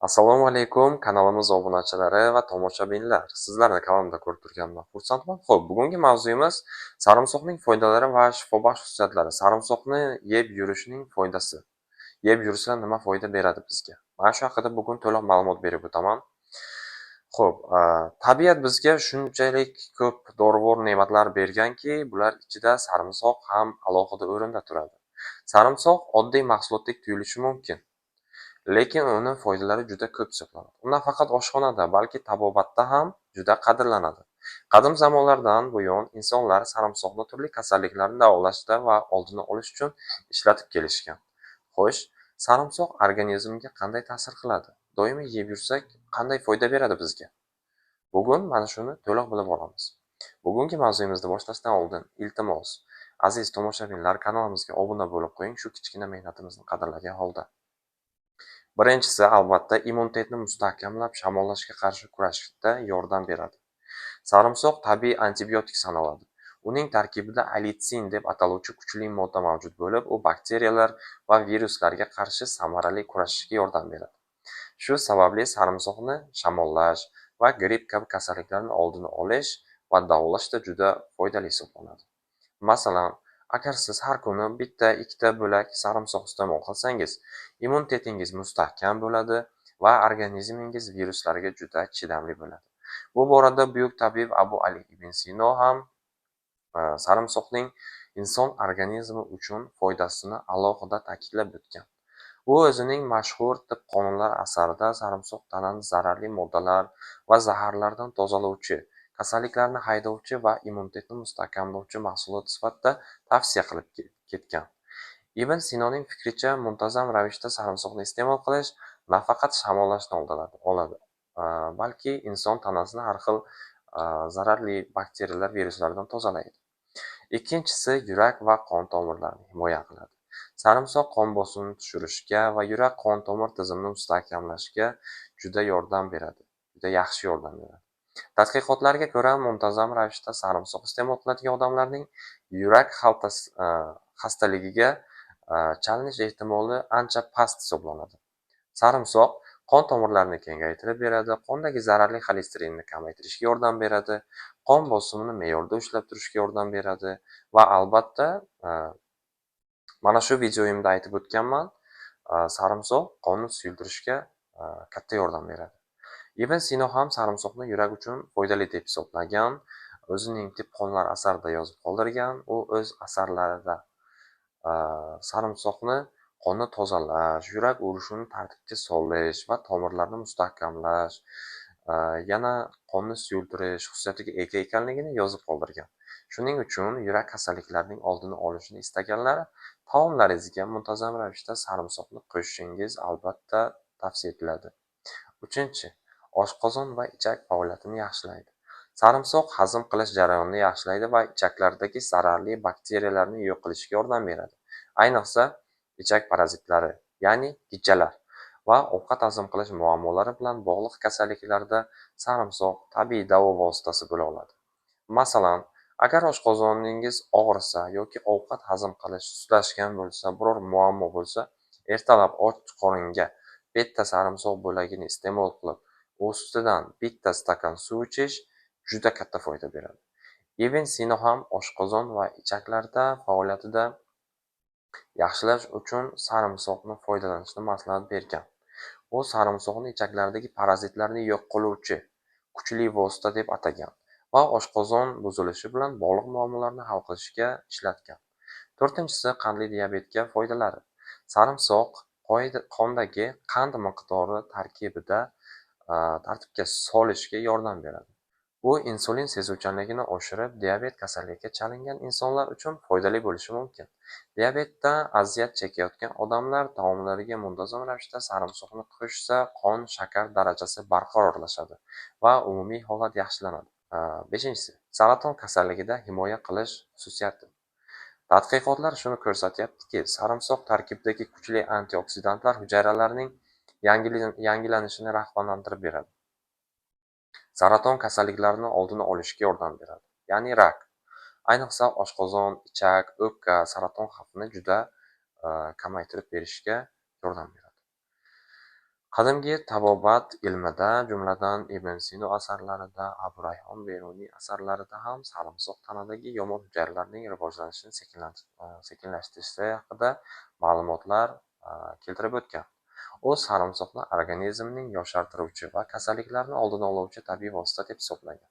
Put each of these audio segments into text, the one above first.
Assalomu alaykum, kanalimiz obunachilari va tomoshabinlar. Sizlarni kanalimda ko'rib turganimdan xursandman. Xo'p, bugungi mavzuyimiz sarimsoqning foydalari va shifobaxsh xususiyatlari. Sarimsoqni yeb yurishning foydasi. Yeb yursa nima foyda beradi bizga? Mana shu haqida bugun to'liq ma'lumot berib o'taman. Xo'p, tabiat bizga shunchalik ko'p dorivor ne'matlar berganki, bular ichida sarimsoq ham alohida o'rinda turadi. Sarimsoq oddiy mahsulotdek tuyulishi mumkin. Lekin uni foydalari juda ko'p hisoblanadi. U nafaqat oshxonada, balki tabobatda ham juda qadrlanadi. Qadim zamonlardan buyon insonlar sarimsoqni turli kasalliklarni davolashda va oldini olish uchun ishlatib kelishgan. Xo'sh, sarimsoq organizmga qanday ta'sir qiladi? Doimiy yeb yursak, qanday foyda beradi bizga? Bugun mana shuni to'liq bilib olamiz. Bugungi mavzuyimizni boshlashdan oldin, iltimos, aziz tomoshabinlar, kanalimizga obuna bo'lib qo'ying, shu kichkina mehnatimizni qadrlagan holda. Birinchisi, albatta, immunitetni mustahkamlab, shamollashga qarshi kurashishda yordam beradi. Sarimsoq tabiiy antibiotik sanaladi. Uning tarkibida alitsin deb ataluvchi kuchli modda mavjud bo'lib, u bakteriyalar va viruslarga qarshi samarali kurashishga yordam beradi. Shu sababli sarimsoqni shamollash va gripp kabi kasalliklarni oldini olish va davolashda juda foydali hisoblanadi. Masalan, agar siz har kuni bitta, ikkita bo'lak sarimsoq iste'mol qilsangiz, immunitetingiz mustahkam bo'ladi va organizmingiz viruslarga juda chidamli bo'ladi. Bu borada buyuk tabib Abu Ali ibn Sino ham sarimsoqning inson organizmi uchun foydasini alohida ta'kidlab o'tgan. U o'zining mashhur tib qonunlar asarida sarimsoq tanani zararli moddalar va zaharlardan tozalovchi, kasalliklarni haydovchi va immunitetni mustahkamlovchi mahsulot sifatida tavsiya qilib ketgan. Ibn Sinoning fikricha, muntazam ravishda sarimsoqni iste'mol qilish nafaqat shamollashni oladi, balki inson tanasini har xil zararli bakteriyalar, viruslardan tozalaydi. Ikkinchisi, yurak va qon tomirlarini himoya qiladi. Sarimsoq qon bosimini tushirishga va yurak-qon tomir tizimini mustahkamlashga juda yordam beradi. Juda yaxshi yordam beradi. Tadqiqotlarga ko'ra, muntazam ravishda sarimsoq iste'mol qiladigan odamlarning yurak xastaligiga chalinish ehtimoli ancha past hisoblanadi. Sarimsoq qon tomirlarini kengaytirib beradi, qondagi zararli xolesterinni kamaytirishga yordam beradi, qon bosimini me'yorda ushlab turishga yordam beradi va albatta, mana shu videoyimda aytib o'tganman, sarimsoq qonni suyultirishga katta yordam beradi. Ibn Sino ham sarimsoqni yurak uchun foydali deb hisoblagan, o'zining tib qonunlar asarida yozib qoldirgan. U o'z asarlarida sarimsoqni qonni tozalash, yurak urishini tartibga solish va tomirlarni mustahkamlash, yana qonni suyultirish xususiyatiga ega ekanligini yozib qoldirgan. Shuning uchun yurak kasalliklarining oldini olishni istaganlar taomlaringizga muntazam ravishda sarimsoqni qo'shishingiz albatta tavsiya etiladi. Uchinchi, oshqozon va ichak faoliyatini yaxshilaydi. Sarimsoq hazm qilish jarayonini yaxshilaydi va ichaklardagi zararli bakteriyalarni yo'q qilishga yordam beradi. Ayniqsa, ichak parazitlari, ya'ni gijjalar va ovqat hazm qilish muammolari bilan bog'liq kasalliklarda sarimsoq tabiiy davo vositasi bo'la oladi. Masalan, agar oshqozoningiz og'risa yoki ovqat hazm qilish sustlashgan bo'lsa, biror muammo bo'lsa, ertalab och qoringa bitta sarimsoq bo'lagini iste'mol qilib, ustidan bitta stakan suv ichish juda katta foyda beradi. Ibn Sino ham oshqozon va ichaklarda faoliyatida yaxshilash uchun sarimsoqni foydalanishni maslahat bergan. U sarimsoqni ichaklardagi parazitlarni yo'q qiluvchi kuchli vosita deb atagan va oshqozon buzilishi bilan bog'liq muammolarni hal qilishga ishlatgan. To'rtinchisi, qandli diabetga foydalari. Sarimsoq qondagi qand miqdori tartibga solishga yordam beradi. Bu insulin sezuvchanligini oshirib, diabet kasalligiga chalingan insonlar uchun foydali bo'lishi mumkin. Diabetdan aziyat chekayotgan odamlar taomlariga muntazam ravishda sarimsoqni qo'shsa, qon shakar darajasi barqarorlashadi va umumiy holat yaxshilanadi. Beshinchisi, saraton kasalligida himoya qilish xususiyati. Tadqiqotlar shuni ko'rsatyaptiki, sarimsoq tarkibidagi kuchli antioksidantlar hujayralarning yangilanishini rag'batlantirib beradi. Saraton kasalliklarini oldini olishga yordam beradi, ya'ni rak. Ayniqsa, oshqozon, ichak, o'pka saraton xavfini juda kamaytirib berishga yordam beradi. Qadimgi tabobat ilmida, jumladan, Ibn Sino asarlarida, Abu Rayhon Beruniy asarlarida ham sarimsoq tanadagi yomon hujayralarning rivojlanishini sekinlashtirishi haqida ma'lumotlar keltirib o'tgan. U sarimsoqni organizmning yoshartiruvchi va kasalliklarni oldini oluvchi tabiiy vosita deb hisoblagan.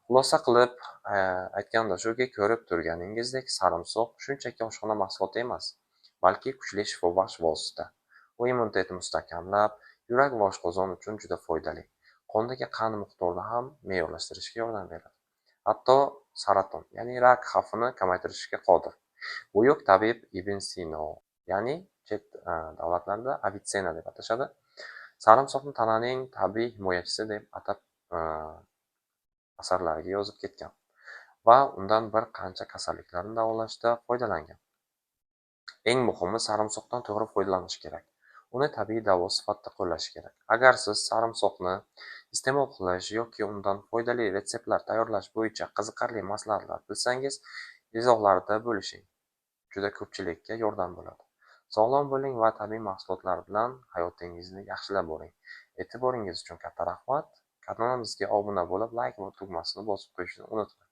Xulosa qilib aytganda shuki, ko'rib turganingizdek, sarimsoq shunchaki oshxona mahsuloti emas, balki kuchli shifobaxsh vosita. U immunitetni mustahkamlab, yurak va oshqozon uchun juda foydali. Qondagi qand miqdorini ham me'yorlashtirishga yordam beradi. Hatto saraton, ya'ni rak xavfini kamaytirishga qodir. Buyuk tabib Ibn Sino, ya'ni chet davlatlarda Avitsena deb atashadi, sarimsoqni tananing tabiiy himoyachisi deb atab asarlariga yozib ketgan va undan bir qancha kasalliklarni davolashda foydalangan. Eng muhimi, sarimsoqdan to'g'ri foydalanish kerak. Uni tabiiy davo sifatida qo'llash kerak. Agar siz sarimsoqni iste'mol qilish yoki undan foydali retseptlar tayyorlash bo'yicha qiziqarli maslahatlar bilsangiz, izohlarda bo'lishing. Juda ko'pchilikka yordam bo'ladi. Sog'lom bo'ling va tabiiy mahsulotlar bilan hayotingizni yaxshilab boring. E'tiboringiz uchun katta rahmat. Kanalimizga obuna bo'lib, layk va tugmasini bosib qo'yishni unutmang.